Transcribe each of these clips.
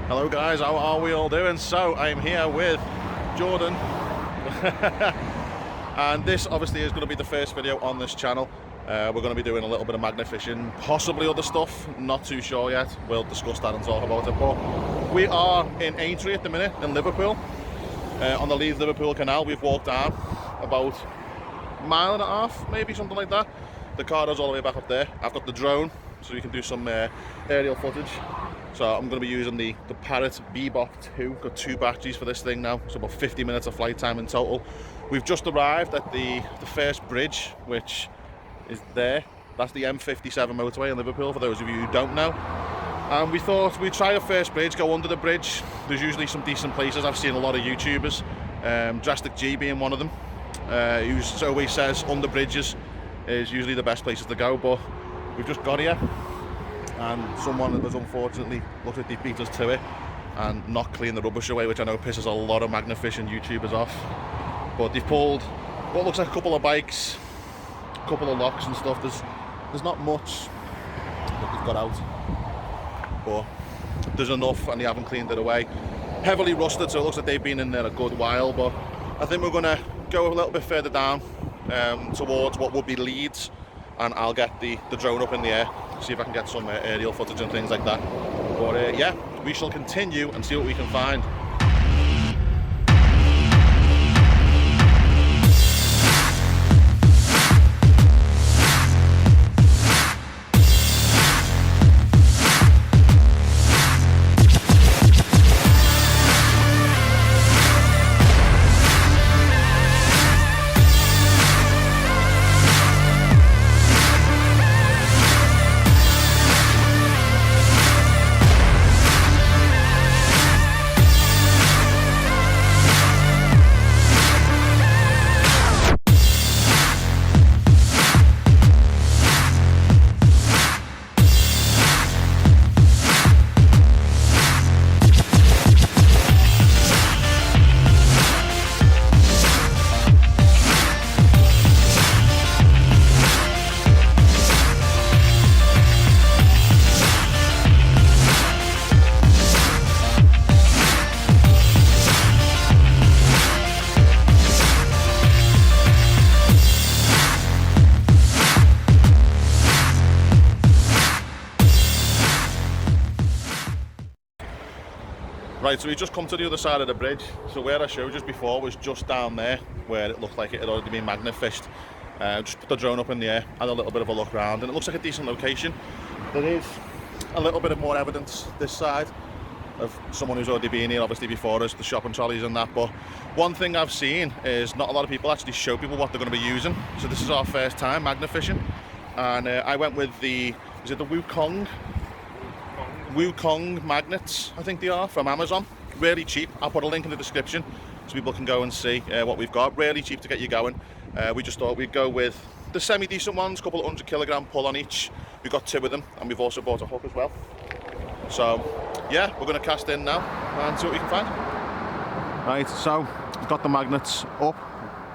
Hello guys, how are we all doing? So I'm here with Jordan and this obviously is going to be the first video on this channel. We're going to be doing a little bit of magnet fishing, possibly other stuff, not too sure yet. We'll discuss that and talk about it. But we are in Aintree at the minute in Liverpool, on the Leeds Liverpool Canal. We've walked down about a mile and a half, maybe something like that. The car goes all the way back up there. I've got the drone so we can do some aerial footage. So I'm going to be using the Parrot Bebop 2. Got 2 batteries for this thing now. It's about 50 minutes of flight time in total. We've just arrived at the first bridge, which is there. That's the M57 motorway in Liverpool, for those of you who don't know. And we thought we'd try a first bridge, go under the bridge. There's usually some decent places. I've seen a lot of YouTubers, Drastic G being one of them, who always says under bridges is usually the best places to go. But we've just got here, and someone has unfortunately looked at the beat us to it and not cleaned the rubbish away, which I know pisses a lot of magnet fishing YouTubers off. But they've pulled what looks like a couple of bikes, a couple of locks and stuff. There's not much that they've got out, but there's enough, and they haven't cleaned it away. Heavily rusted, so it looks like they've been in there a good while. But I think we're gonna go a little bit further down towards what would be Leeds, and I'll get the drone up in the air, see if I can get some aerial footage and things like that. But yeah, we shall continue and see what we can find. Right, so we just come to the other side of the bridge. So where I showed you before was just down there, where it looked like it had already been magnet fished. Just put the drone up in the air, had a little bit of a look around, and it looks like a decent location. There is a little bit of more evidence this side of someone who's already been here, obviously before us, the shopping trolleys and that. But one thing I've seen is not a lot of people actually show people what they're going to be using. So this is our first time magnet fishing, and I went with the Wukong magnets, I think they are, from Amazon. Really cheap. I'll put a link in the description so people can go and see what we've got. Really cheap to get you going. We just thought we'd go with the semi-decent ones, a couple of 100-kilogram pull on each. We've got 2 of them, and we've also bought a hook as well. So yeah, we're going to cast in now and see what we can find. Right, so we've got the magnets up,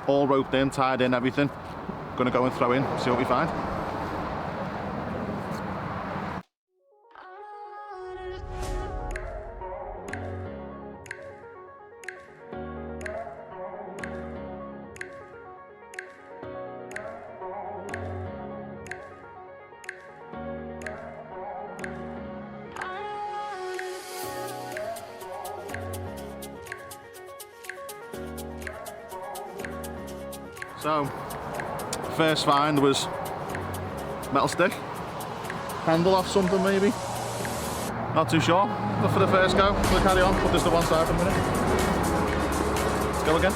all roped in, tied in, everything. Going to go and throw in, see what we find. So, first find was metal stick, handle off something maybe, not too sure, but for the first go, we'll carry on, put this to one side for a minute, let's go again.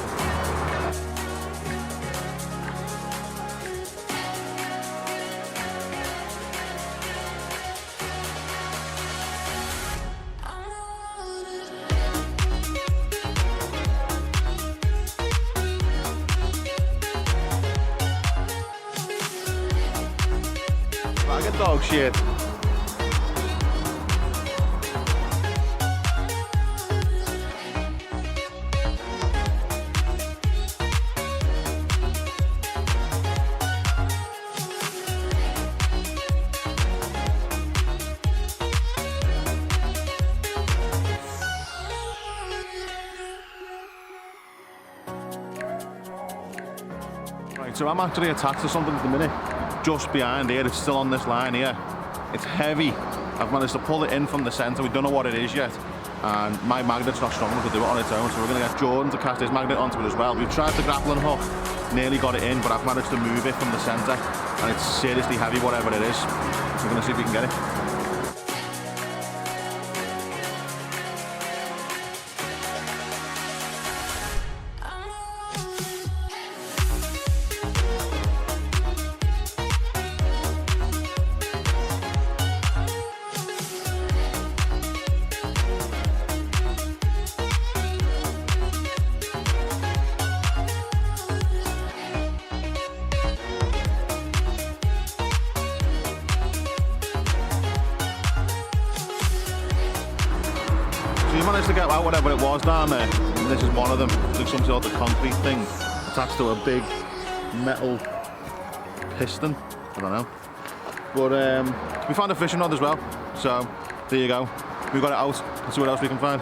Bag of dog shit. so I'm actually attached to something at the minute, just behind here. It's still on this line here. It's heavy. I've managed to pull it in from the centre. We don't know what it is yet. And my magnet's not strong enough to do it on its own, so we're going to get Jordan to cast his magnet onto it as well. We've tried the grappling hook, nearly got it in, but I've managed to move it from the centre, and it's seriously heavy, whatever it is. We're going to see if we can get it. So you managed to get out whatever it was down there, and this is one of them. It's like some sort of concrete thing attached to a big metal piston. I don't know. But we found a fishing rod as well, so there you go. We've got it out. Let's see what else we can find.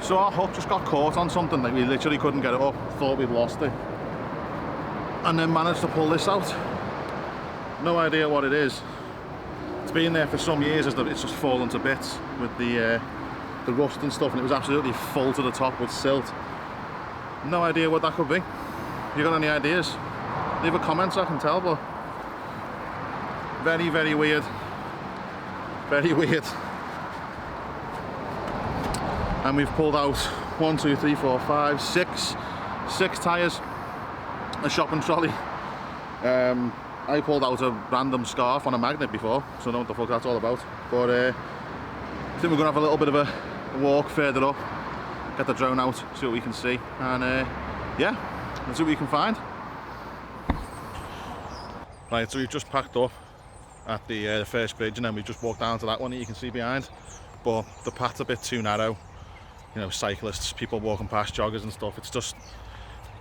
So our hook just got caught on something, like we literally couldn't get it up, thought we'd lost it. And then managed to pull this out. No idea what it is. It's been there for some years, it's just fallen to bits with the rust and stuff, and it was absolutely full to the top with silt. No idea what that could be. You got any ideas? Leave a comment so I can tell, but very, very weird. Very weird. And we've pulled out 1, 2, 3, 4, 5, 6 tyres, a shopping trolley. I pulled out a random scarf on a magnet before, so I don't know what the fuck that's all about. But I think we're gonna have a little bit of a walk further up, get the drone out, see what we can see, and yeah, let's see what we can find. Right, so we've just packed up at the first bridge, and then we've just walked down to that one that you can see behind. But the path's a bit too narrow. You know, cyclists, people walking past, joggers and stuff. It's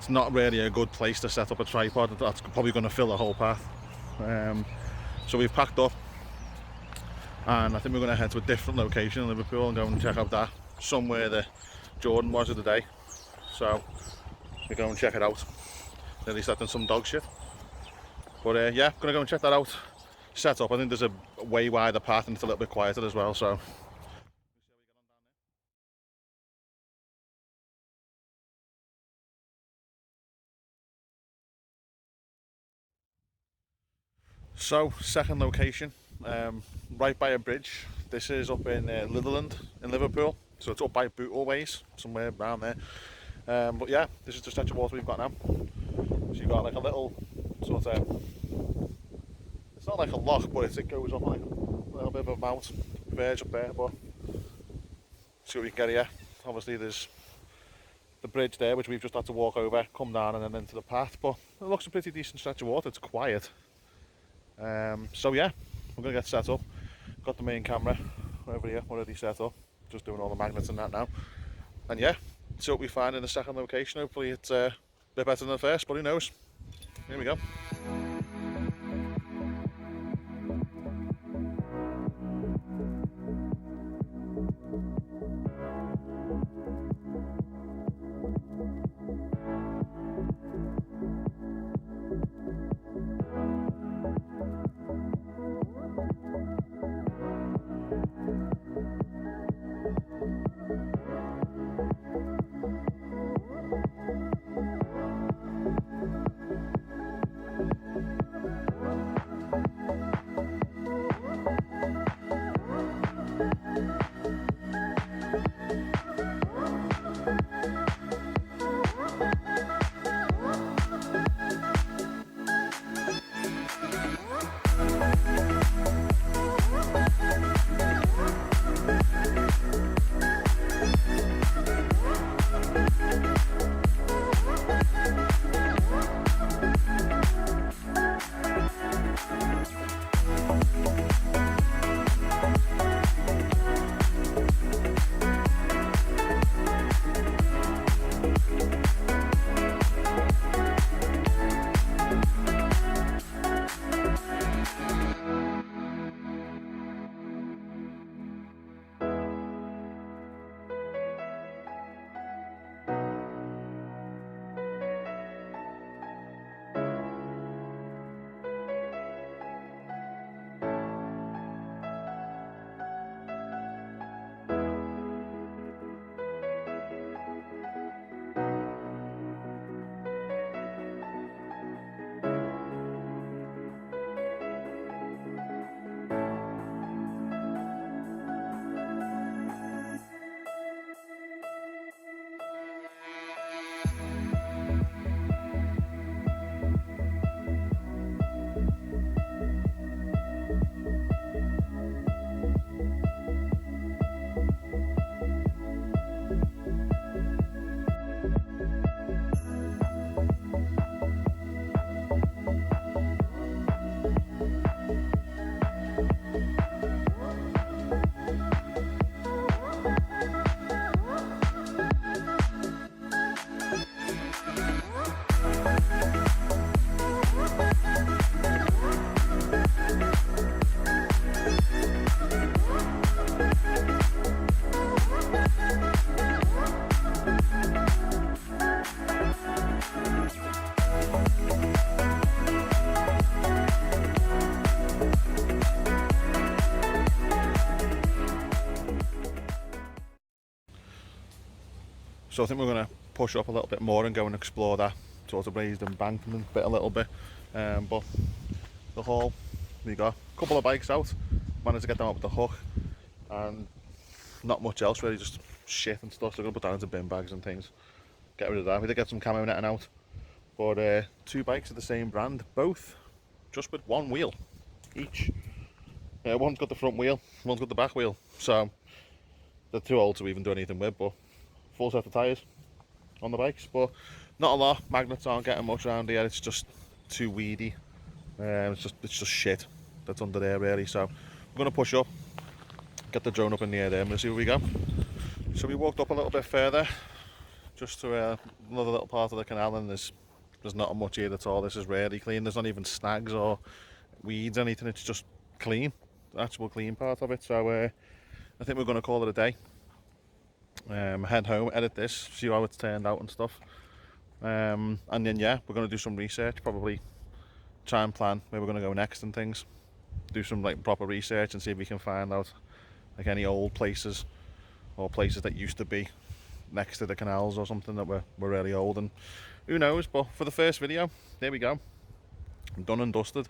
not really a good place to set up a tripod. That's probably going to fill the whole path. So we've packed up, and I think we're going to head to a different location in Liverpool and go and check out that somewhere that Jordan was of the day. So we go and check it out. Nearly stepped in some dog shit. But yeah, gonna go and check that out. Set up. I think there's a way wider path and it's a little bit quieter as well. So. So, second location, right by a bridge. This is up in Literland in Liverpool, so it's up by Booterways, somewhere around there. But yeah, this is the stretch of water we've got now. So you've got like a little sort of, it's not like a lock, but it goes up like a little bit of a mount, verge up there. But see what we can get here. Obviously there's the bridge there, which we've just had to walk over, come down and then into the path. But it looks a pretty decent stretch of water. It's quiet. So yeah, we're gonna get set up. Got the main camera over here already set up, just doing all the magnets and that now. And yeah, see what we find in the second location. Hopefully it's a bit better than the first, but who knows. Here we go. So I think we're going to push up a little bit more and go and explore that sort of raised embankment bit a little bit. But the haul, we got a couple of bikes out, managed to get them up with the hook, and not much else really, just shit and stuff. So we're going to put that into bin bags and things, get rid of that. We did get some camo netting out, but 2 bikes of the same brand, both just with 1 wheel each. One's got the front wheel, one's got the back wheel, so they're too old to even do anything with, but full set of tyres on the bikes. But not a lot, magnets aren't getting much around here, it's just too weedy. It's just shit that's under there really. So we're going to push up, get the drone up in the air there, and we'll see where we go. So we walked up a little bit further, just to another little part of the canal, and there's not much here at all. This is really clean, there's not even snags or weeds, anything, it's just clean, the actual clean part of it. So I think we're going to call it a day. Head home, edit this, see how it's turned out and stuff. And then yeah, we're going to do some research, probably try and plan where we're going to go next and things. Do some like proper research and see if we can find out like any old places or places that used to be next to the canals or something that were really old, and who knows. But for the first video, there we go, done and dusted.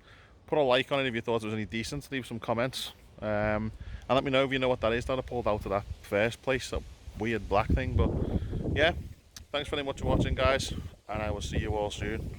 Put a like on it if you thought it was any decent, leave some comments, and let me know if you know what that is that I pulled out of that first place, that weird black thing. But yeah, thanks very much for watching guys, and I will see you all soon.